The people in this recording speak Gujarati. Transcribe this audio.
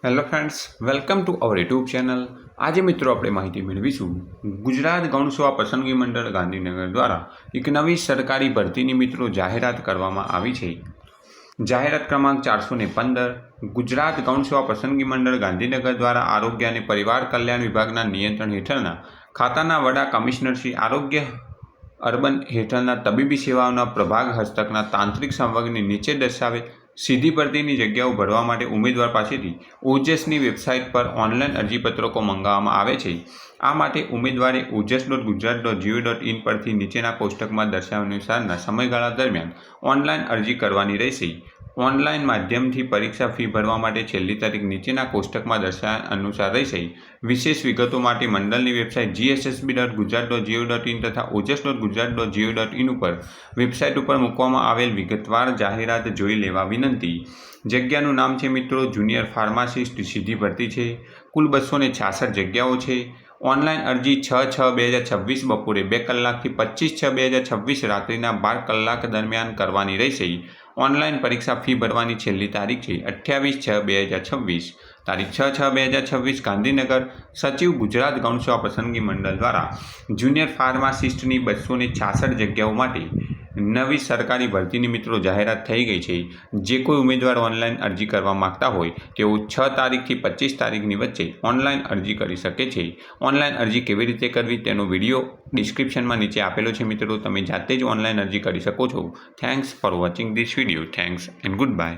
Hello friends, welcome to our YouTube channel. આજે મિત્રો આપણે માહિતી મેળવીશું ગુજરાત ગૌણ સેવા પસંદગી મંડળ ગાંધીનગર દ્વારા એક નવી સરકારી ભરતીની મિત્રો જાહેરાત કરવામાં આવી છે. જાહેરાત ક્રમાંક 415 ગુજરાત ગૌણ સેવા પસંદગી મંડળ ગાંધીનગર દ્વારા આરોગ્ય અને પરિવાર કલ્યાણ વિભાગના નિયંત્રણ હેઠળના ખાતાના વડા કમિશનર શ્રી આરોગ્ય અર્બન હેઠળના તબીબી સેવાઓના પ્રભાગ હસ્તકના તાંત્રિક સંવર્ગની નીચે દર્શાવેલ સીધી ભરતીની જગ્યાઓ ભરવા માટે ઉમેદવાર પાસેથી ઓજસની વેબસાઇટ પર ઓનલાઈન અરજીપત્રકો મંગાવવામાં આવે છે. આ માટે ઉમેદવારે ojas.gujarat.go.in પરથી નીચેના કોષ્ટકમાં દર્શાવ્યા અનુસારના સમયગાળા દરમિયાન ઓનલાઈન અરજી કરવાની રહેશે. ઓનલાઈન માધ્યમથી પરીક્ષા ફી ભરવા માટે છેલ્લી તારીખ નીચેના કોષ્ટકમાં દર્શાવ્યા અનુસાર રહેશે. વિશેષ વિગતો માટે મંડળની વેબસાઇટ gssb.gujarat.go.in તથા ojas.gujarat.go.in ઉપર વેબસાઇટ ઉપર મૂકવામાં આવેલ વિગતવાર જાહેરાત જોઈ લેવા વિનંતી. જગ્યાનું નામ છે મિત્રો જુનિયર ફાર્માસિસ્ટ, સીધી ભરતી છે. કુલ 266 જગ્યાઓ છે. ઓનલાઈન અરજી 6/6/2026 બપોરે 2 કલાકથી 25/6/2026 રાત્રિના 12 કલાક દરમિયાન કરવાની રહેશે. ઓનલાઈન પરીક્ષા ફી ભરવાની છેલ્લી તારીખ છે 28/6/2026. તારીખ 6/6/2026 ગાંધીનગર. સચિવ ગુજરાત ગૌણ સેવા પસંદગી મંડળ દ્વારા જુનિયર ફાર્માસિસ્ટની 266 જગ્યાઓ માટે નવી સરકારી ભરતીની મિત્રો જાહેરાત થઈ ગઈ છે. જે કોઈ ઉમેદવાર ઓનલાઈન અરજી કરવા માગતા હોય તેઓ 6 તારીખથી 25 તારીખની વચ્ચે ઓનલાઈન અરજી કરી શકે છે. ઓનલાઈન અરજી કેવી રીતે કરવી તેનો વિડીયો ડિસ્ક્રિપ્શનમાં નીચે આપેલો છે મિત્રો, તમે જાતે જ ઓનલાઈન અરજી કરી શકો છો. Thanks for watching this video. Thanks and good bye.